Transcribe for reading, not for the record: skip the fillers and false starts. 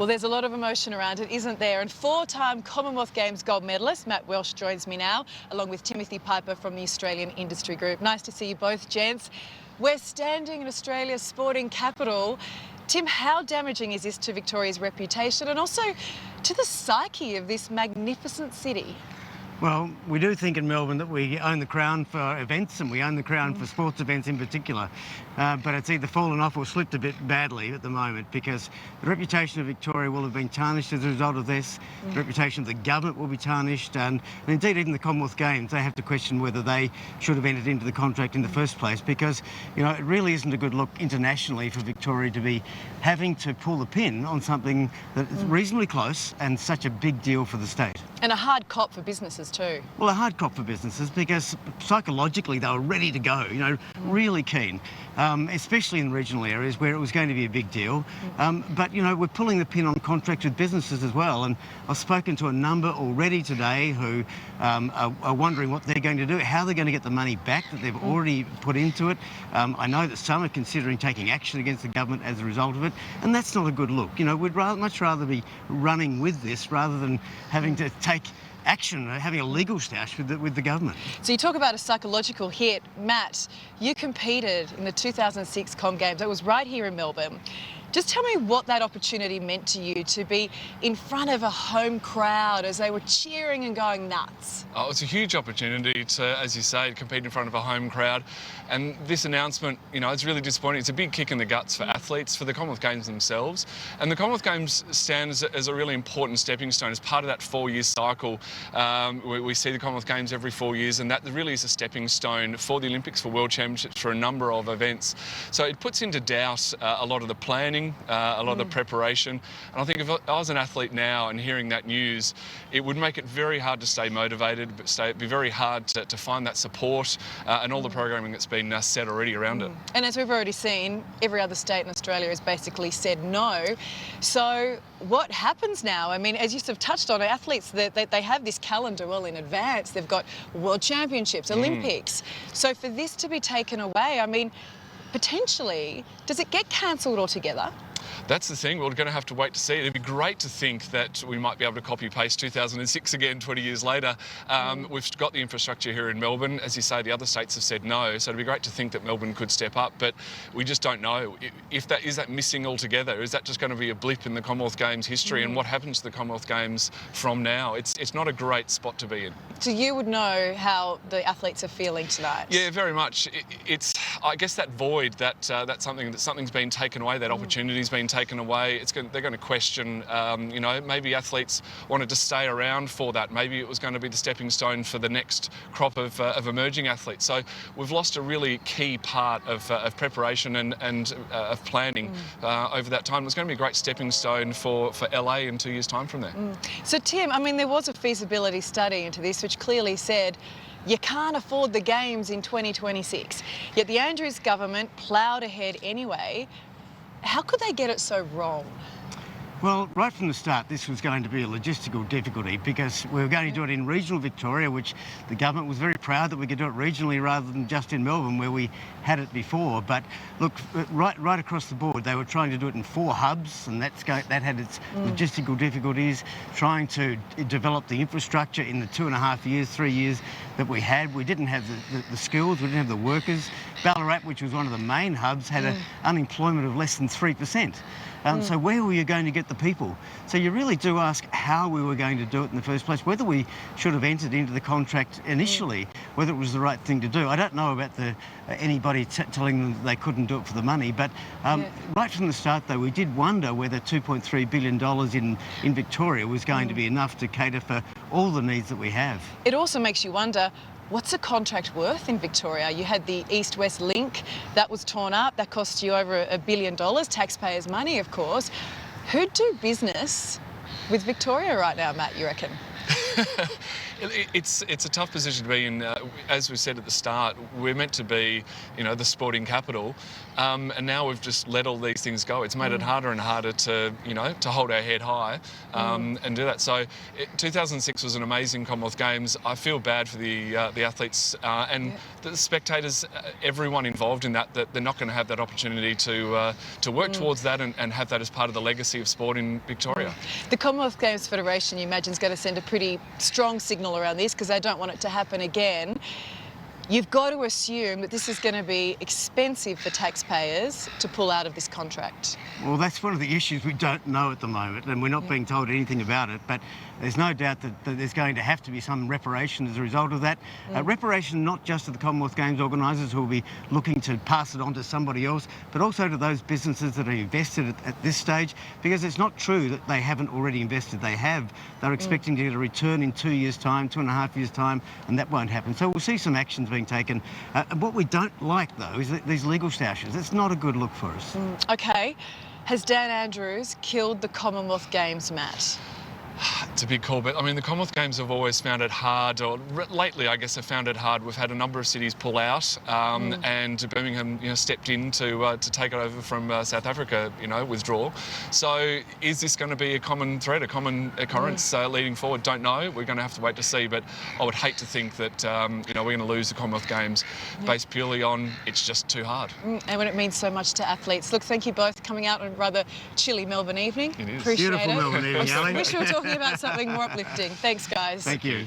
Well, there's a lot of emotion around it, isn't there? And four-time Commonwealth Games gold medalist Matt Welsh joins me now, along with Timothy Piper from the Australian Industry Group. Nice to see you both, gents. We're standing in Australia's sporting capital. Tim, how damaging is this to Victoria's reputation and also to the psyche of this magnificent city? Well, we do think in Melbourne that we own the crown for events and we own the crown for sports events in particular. But it's either fallen off or slipped a bit badly at the moment because the reputation of Victoria will have been tarnished as a result of this. The reputation of the government will be tarnished and indeed even the Commonwealth Games, they have to question whether they should have entered into the contract in the first place because, you know, it really isn't a good look internationally for Victoria to be having to pull the pin on something that is reasonably close and such a big deal for the state. And a hard cop for businesses too. Well, a hard cop for businesses because psychologically they were ready to go, you know, really keen, especially in regional areas where it was going to be a big deal. But, you know, we're pulling the pin on contracts with businesses as well. And I've spoken to a number already today who are wondering what they're going to do, how they're going to get the money back that they've already put into it. I know that some are considering taking action against the government as a result of it. And that's not a good look. You know, we'd much rather be running with this rather than having to take action, having a legal stoush with the government. So you talk about a psychological hit. Matt, you competed in the 2006 Com Games. That was right here in Melbourne. Just tell me what that opportunity meant to you to be in front of a home crowd as they were cheering and going nuts. Oh, it's a huge opportunity to, as you say, compete in front of a home crowd. And this announcement, you know, it's really disappointing. It's a big kick in the guts for athletes, for the Commonwealth Games themselves. And the Commonwealth Games stand as a really important stepping stone as part of that 4-year cycle. We see the Commonwealth Games every 4 years, and that really is a stepping stone for the Olympics, for World Championships, for a number of events. So it puts into doubt a lot of the planning, a lot of the preparation. And I think if I was an athlete now and hearing that news, it would make it very hard to stay motivated, but it'd be very hard to find that support and all the programming that's been set already around it. And as we've already seen, every other state in Australia has basically said no. So what happens now? I mean, as you sort of touched on, athletes, they have this calendar well in advance. They've got World Championships, Olympics. So for this to be taken away, I mean, potentially, does it get cancelled altogether? That's the thing, we're going to have to wait to see. It'd be great to think that we might be able to copy-paste 2006 again 20 years later. We've got the infrastructure here in Melbourne. As you say, the other states have said no, so it'd be great to think that Melbourne could step up, but we just don't know. Is that missing altogether? Is that just going to be a blip in the Commonwealth Games history? And what happens to the Commonwealth Games from now? It's not a great spot to be in. So you would know how the athletes are feeling tonight? Yeah, very much. It's, I guess, that void, something's been taken away, that opportunity's been taken away. They're going to question, you know, maybe athletes wanted to stay around for that. Maybe it was going to be the stepping stone for the next crop of emerging athletes. So we've lost a really key part of preparation and of planning over that time. It's going to be a great stepping stone for LA in 2 years' time from there. So Tim, I mean, there was a feasibility study into this which clearly said you can't afford the Games in 2026. Yet the Andrews government ploughed ahead anyway. How could they get it so wrong? Well, right from the start, this was going to be a logistical difficulty because we were going to do it in regional Victoria, which the government was very proud that we could do it regionally rather than just in Melbourne where we had it before. But look, right across the board, they were trying to do it in 4 hubs and that had its logistical difficulties, trying to develop the infrastructure in the 2.5 years, 3 years that we had. We didn't have the skills, we didn't have the workers. Ballarat, which was one of the main hubs, had an unemployment of less than 3%. So where were you going to get the people? So you really do ask how we were going to do it in the first place, whether we should have entered into the contract initially, whether it was the right thing to do. I don't know about anybody telling them they couldn't do it for the money, but right from the start, though, we did wonder whether $2.3 billion in Victoria was going to be enough to cater for all the needs that we have. It also makes you wonder, what's a contract worth in Victoria? You had the East-West link, that was torn up, that cost you over $1 billion, taxpayers' money, of course. Who'd do business with Victoria right now, Matt, you reckon? It's a tough position to be in. As we said at the start, we're meant to be, the sporting capital, and now we've just let all these things go. It's made it harder and harder to, to hold our head high and do that. So 2006 was an amazing Commonwealth Games. I feel bad for the athletes and the spectators, everyone involved in that they're not going to have that opportunity to work towards that and have that as part of the legacy of sport in Victoria. The Commonwealth Games Federation, you imagine, is going to send a pretty strong signal around this because they don't want it to happen again. You've got to assume that this is going to be expensive for taxpayers to pull out of this contract. Well, that's one of the issues we don't know at the moment, and we're not being told anything about it, but there's no doubt that there's going to have to be some reparation as a result of that. Reparation not just to the Commonwealth Games organisers who will be looking to pass it on to somebody else, but also to those businesses that are invested at this stage, because it's not true that they haven't already invested. They have. They're expecting to get a return in 2 years' time, 2.5 years' time, and that won't happen. So we'll see some actions being taken. What we don't like, though, is that these legal stashes. It's not a good look for us. OK. Has Dan Andrews killed the Commonwealth Games, Matt? It's a big call, but I mean, the Commonwealth Games have always found it hard, or lately, I guess, have found it hard. We've had a number of cities pull out, and Birmingham, stepped in to take it over from South Africa, withdraw. So, is this going to be a common thread, a common occurrence leading forward? Don't know. We're going to have to wait to see. But I would hate to think that we're going to lose the Commonwealth Games based purely on it's just too hard. And when it means so much to athletes. Look, thank you both for coming out on a rather chilly Melbourne evening. It is. Appreciate Beautiful it. Melbourne evening, Ali. Wish we were talking about something more uplifting. Thanks, guys. Thank you.